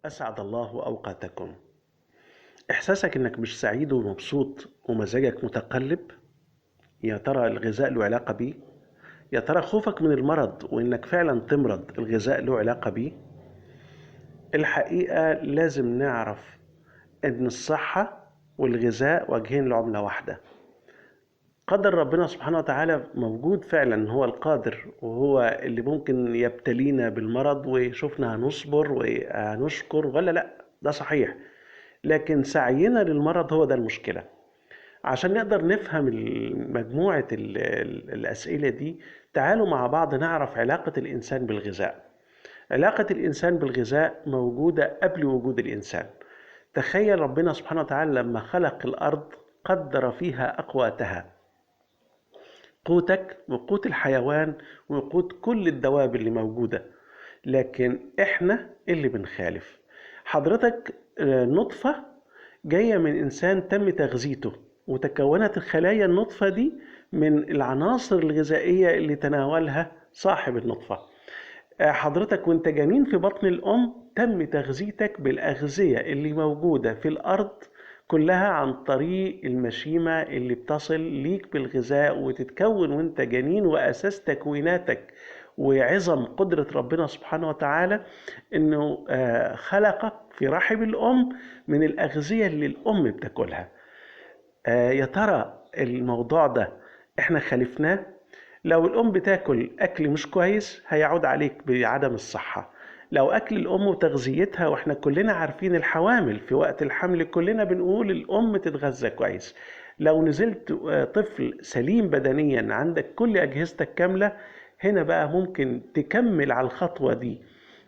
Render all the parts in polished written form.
أسعد الله أوقاتكم. إحساسك إنك مش سعيد ومبسوط ومزاجك متقلب، يا ترى الغذاء له علاقة بيه؟ يا ترى خوفك من المرض وإنك فعلا تمرض الغذاء له علاقة بيه؟ الحقيقة لازم نعرف إن الصحة والغذاء وجهين لعملة واحدة. قدر ربنا سبحانه وتعالى موجود فعلا، هو القادر وهو اللي ممكن يبتلينا بالمرض ويشوفنا هنصبر وهنشكر ولا لأ، ده صحيح. لكن سعينا للمرض هو ده المشكلة. عشان نقدر نفهم مجموعة الأسئلة دي، تعالوا مع بعض نعرف علاقة الإنسان بالغذاء. علاقة الإنسان بالغذاء موجودة قبل وجود الإنسان. تخيل ربنا سبحانه وتعالى لما خلق الأرض قدر فيها أقواتها، قوتك وقوت الحيوان وقوت كل الدواب اللي موجودة. لكن إحنا اللي بنخالف. حضرتك نطفة جاية من إنسان تم تغذيته، وتكونت الخلايا النطفة دي من العناصر الغذائية اللي تناولها صاحب النطفة. حضرتك وانت جنين في بطن الأم تم تغذيتك بالأغذية اللي موجودة في الأرض كلها عن طريق المشيمة اللي بتصل ليك بالغذاء وتتكون وانت جنين. وأساس تكويناتك وعظم قدرة ربنا سبحانه وتعالى انه خلقك في رحم الأم من الأغذية اللي الأم بتاكلها. يا ترى الموضوع ده احنا خالفناه؟ لو الأم بتاكل أكل مش كويس هيعود عليك بعدم الصحة. لو أكل الأم وتغذيتها، وإحنا كلنا عارفين الحوامل في وقت الحمل كلنا بنقول الأم تتغذى كويس. لو نزلت طفل سليم بدنيا عندك كل أجهزتك كاملة، هنا بقى ممكن تكمل على الخطوة دي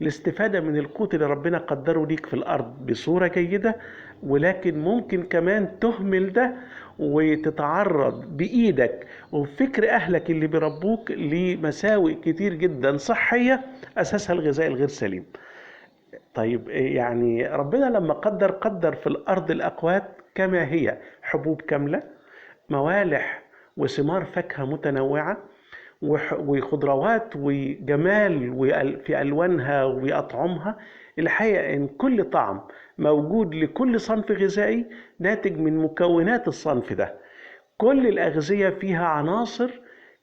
الاستفادة من القوت اللي ربنا قدره ليك في الأرض بصورة جيدة. ولكن ممكن كمان تهمل ده وتتعرض بإيدك وفكر أهلك اللي بيربوك لمساوئ كتير جدا صحية أساسها الغذاء الغير سليم. طيب يعني ربنا لما قدر في الأرض الأقوات كما هي: حبوب كاملة، موالح وثمار فاكهة متنوعة، وخضروات وجمال في ألوانها وأطعمها. الحقيقة إن كل طعم موجود لكل صنف غذائي ناتج من مكونات الصنف ده. كل الأغذية فيها عناصر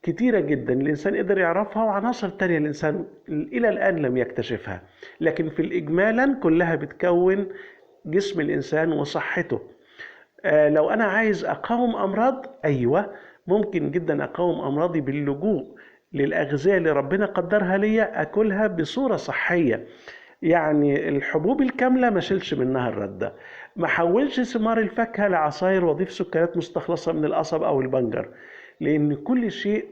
كتيرة جدا الإنسان قدر يعرفها، وعناصر تانية الإنسان إلى الآن لم يكتشفها، لكن في الإجمالا كلها بتكون جسم الإنسان وصحته. لو أنا عايز أقاوم أمراض، أيوة ممكن جدا أقاوم أمراضي باللجوء للأغذية اللي ربنا قدرها ليا أكلها بصورة صحية. يعني الحبوب الكاملة ما شيلش منها الردة، ما حولش ثمار الفاكهة لعصاير واضيف سكريات مستخلصة من القصب أو البنجر، لأن كل شيء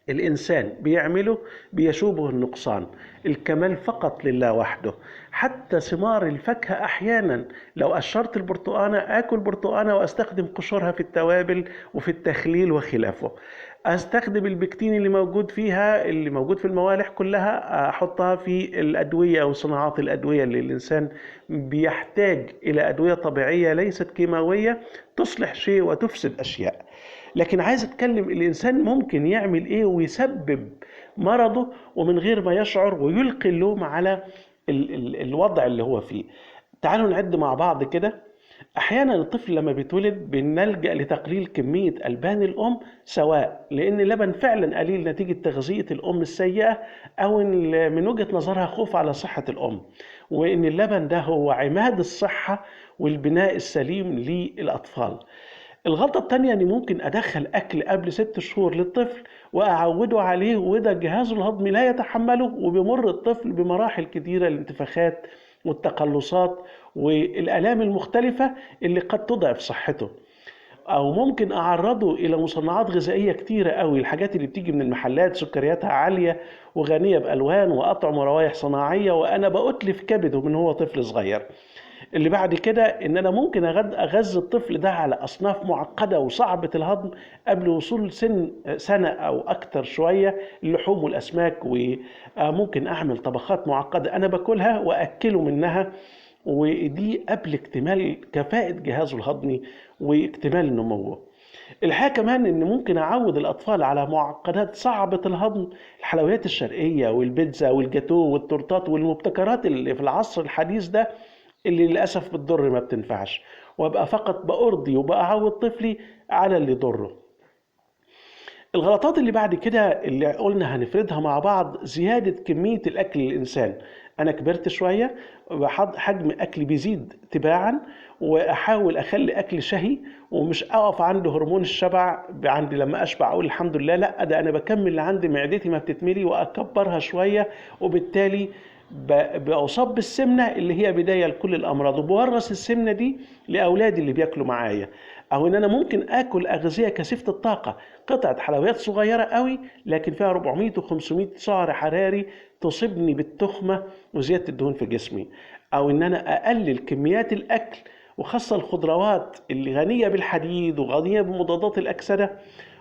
الإنسان بيعمله بيشوبه النقصان. الكمال فقط لله وحده. حتى ثمار الفاكهة أحيانا لو قشرت البرتقانة آكل برتقانة وأستخدم قشورها في التوابل وفي التخليل وخلافه. أستخدم البكتين اللي موجود فيها، اللي موجود في الموالح كلها، أحطها في الأدوية أو صناعات الأدوية اللي الإنسان بيحتاج إلى أدوية طبيعية ليست كيماوية تصلح شيء وتفسد أشياء. لكن عايز اتكلم الانسان ممكن يعمل ايه ويسبب مرضه ومن غير ما يشعر ويلقي اللوم على الوضع اللي هو فيه. تعالوا نعد مع بعض كده. احيانا الطفل لما بيتولد بنلجأ لتقليل كمية البان الام، سواء لان اللبن فعلا قليل نتيجة تغذية الام السيئة، او إن من وجهة نظرها خوف على صحة الام، وان اللبن ده هو عماد الصحة والبناء السليم للاطفال. الغلطة التانية اني ممكن ادخل اكل قبل 6 شهور للطفل واعوده عليه، وده جهازه الهضمي لا يتحمله، وبيمر الطفل بمراحل كتيرة الانتفاخات والتقلصات والآلام المختلفة اللي قد تضعف صحته. او ممكن اعرضه الى مصنعات غذائية كتيرة قوي، الحاجات اللي بتيجي من المحلات سكرياتها عالية وغنية بألوان وأطعم وروايح صناعية، وانا بأتلف كبده من هو طفل صغير. اللي بعد كده ان انا ممكن اغذي الطفل ده على اصناف معقده وصعبه الهضم قبل وصول سنه او اكتر شويه، اللحوم والاسماك، وممكن اعمل طبخات معقده انا باكلها واكله منها، ودي قبل اكتمال كفاءه جهازه الهضمي واكتمال نموه. الحقيقة كمان إن ممكن أعود الأطفال على معقدات صعبة الهضم، الحلويات الشرقية والبيتزا والجاتو والتورتات والمبتكرات اللي في العصر الحديث ده، اللي للأسف بتضر ما بتنفعش، وأبقى فقط بأرضي وبأعود طفلي على اللي يضره. الغلطات اللي بعد كده اللي قلنا هنفردها مع بعض: زيادة كمية الأكل للإنسان. أنا كبرت شوية، حجم أكلي بيزيد تباعا، وأحاول أخلي أكل شهي، ومش أقف عند هرمون الشبع عندي لما أشبع أقول الحمد لله، لا، ده أنا بكمل اللي عندي، معدتي ما بتتملي وأكبرها شوية، وبالتالي بأصاب بالسمنة اللي هي بداية لكل الأمراض، وبورث السمنة دي لأولادي اللي بياكلوا معايا. أو إن أنا ممكن آكل أغذية كثيفة الطاقة، قطعة حلويات صغيرة قوي لكن فيها 400 و500 سعر حراري تصيبني بالتخمة وزيادة الدهون في جسمي. أو إن أنا أقلل كميات الأكل، وخاصة الخضروات اللي غنية بالحديد وغنية بمضادات الأكسدة،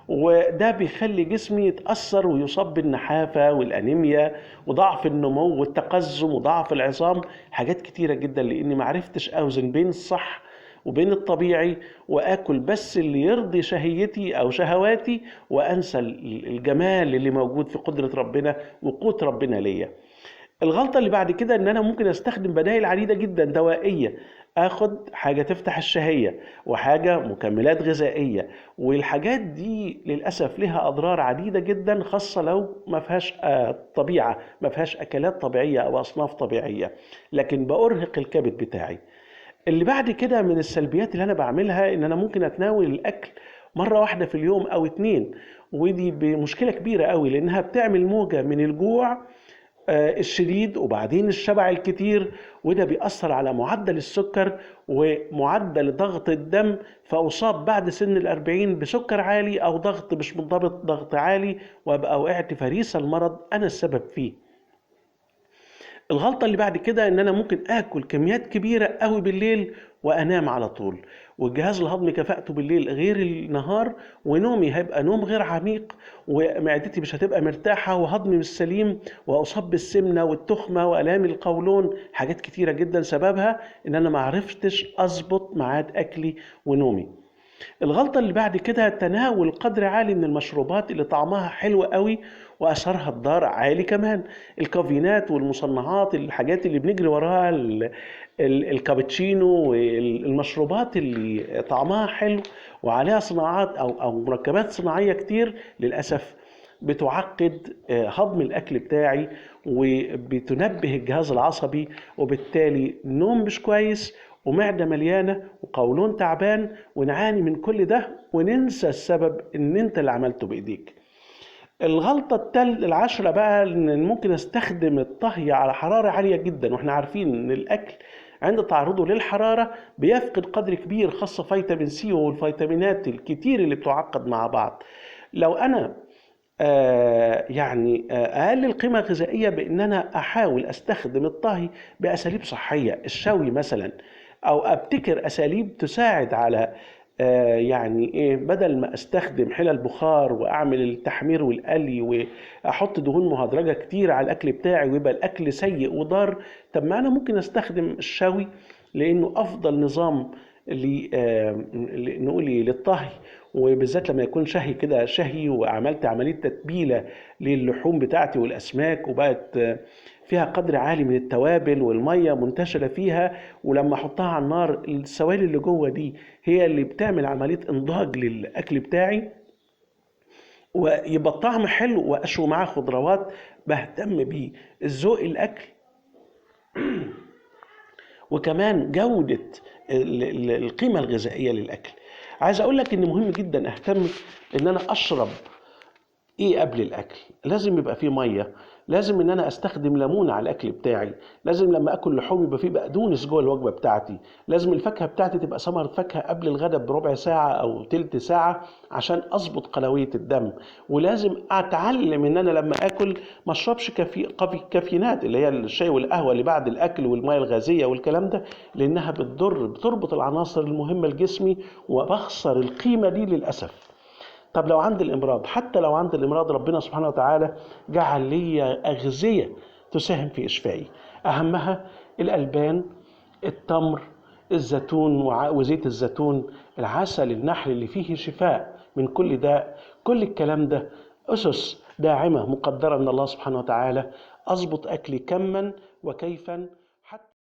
وده بيخلي جسمي يتأثر ويصاب بالنحافة والأنيميا وضعف النمو والتقزم وضعف العظام، حاجات كتيرة جدا، لأني معرفتش أوزن بين الصح وبين الطبيعي، وآكل بس اللي يرضي شهيتي أو شهواتي، وأنسى الجمال اللي موجود في قدرة ربنا وقوت ربنا ليا. الغلطة اللي بعد كده ان انا ممكن استخدم بدائل عديدة جدا دوائية، اخد حاجة تفتح الشهية وحاجة مكملات غذائية، والحاجات دي للأسف لها أضرار عديدة جدا، خاصة لو ما فيهاش طبيعة، ما فيهاش أكلات طبيعية أو أصناف طبيعية، لكن بأرهق الكبد بتاعي. اللي بعد كده من السلبيات اللي أنا بعملها إن أنا ممكن أتناول الأكل مرة واحدة في اليوم أو اتنين، ودي بمشكلة كبيرة قوي، لأنها بتعمل موجة من الجوع الشديد وبعدين الشبع الكتير، وده بيأثر على معدل السكر ومعدل ضغط الدم، فأصاب بعد سن 40 بسكر عالي أو ضغط مش منضبط، ضغط عالي، وأبقى وقعت فريسة المرض أنا السبب فيه. الغلطة اللي بعد كده ان انا ممكن اكل كميات كبيرة قوي بالليل وانام على طول، والجهاز الهضمي كفاءته بالليل غير النهار، ونومي هيبقى نوم غير عميق، ومعدتي مش هتبقى مرتاحة، وهضمي مش سليم، واصاب بالسمنة والتخمة والام القولون، حاجات كتيرة جدا سببها ان انا معرفتش اظبط ميعاد اكلي ونومي. الغلطة اللي بعد كده تناول قدر عالي من المشروبات اللي طعمها حلو قوي واثرها الضار عالي كمان، الكافينات والمصنعات، الحاجات اللي بنجري وراها، الكابتشينو والمشروبات اللي طعمها حلو وعليها صناعات او مركبات صناعية كتير، للأسف بتعقد هضم الأكل بتاعي، وبتنبه الجهاز العصبي، وبالتالي نوم مش كويس، ومعدة مليانة، وقولون تعبان، ونعاني من كل ده وننسى السبب ان انت اللي عملته بايديك. الغلطة العشرة بقى ان ممكن استخدم الطهي على حرارة عالية جدا، واحنا عارفين ان الاكل عند تعرضه للحرارة بيفقد قدر كبير، خاصة فيتامين سي والفيتامينات الكتير اللي بتعقد مع بعض. لو انا اقلل قيمة غذائية بان انا احاول استخدم الطهي باساليب صحية، الشوي مثلا، او ابتكر اساليب تساعد على يعني ايه، بدل ما استخدم حلل بخار واعمل التحمير والقلي واحط دهون مهدرجه كتير على الاكل بتاعي ويبقى الاكل سيء وضار، طب ما انا ممكن استخدم الشوي، لانه افضل نظام نقول للطهي، وبالذات لما يكون شهي كده، شهي وعملت عمليه تتبيله للحوم بتاعتي والاسماك، وبقت فيها قدر عالي من التوابل والميه منتشره فيها، ولما احطها على النار السوائل اللي جوه دي هي اللي بتعمل عمليه انضاج للاكل بتاعي، ويبقى الطعم حلو، واشوي معاه خضروات، بهتم بيه الذوق الاكل، وكمان جودة القيمة الغذائية للأكل. عايز أقول لك إن مهم جدا أهتم إن أنا أشرب إيه قبل الأكل. لازم يبقى فيه مية، لازم إن أنا أستخدم ليمون على الأكل بتاعي، لازم لما أكل لحوم يبقى فيه بقدونس جوه الوجبة بتاعتي، لازم الفاكهة بتاعتي تبقى ثمرة فاكهة قبل الغداء بربع ساعة أو تلت ساعة عشان أظبط قلوية الدم، ولازم أتعلم إن أنا لما أكل ما أشربش كافيينات اللي هي الشاي والقهوة اللي بعد الأكل والمياه الغازية والكلام ده، لأنها بتربط العناصر المهمة لجسمي، وبخسر القيمة دي للأسف. طب لو عندي الامراض، حتى لو عندي الامراض، ربنا سبحانه وتعالى جعل لي اغذيه تساهم في اشفائي، اهمها الالبان، التمر، الزيتون وزيت الزيتون، العسل النحل اللي فيه شفاء من كل داء. كل الكلام ده أسس داعمة مقدرة من الله سبحانه وتعالى. أضبط أكلي كما وكيفا حتى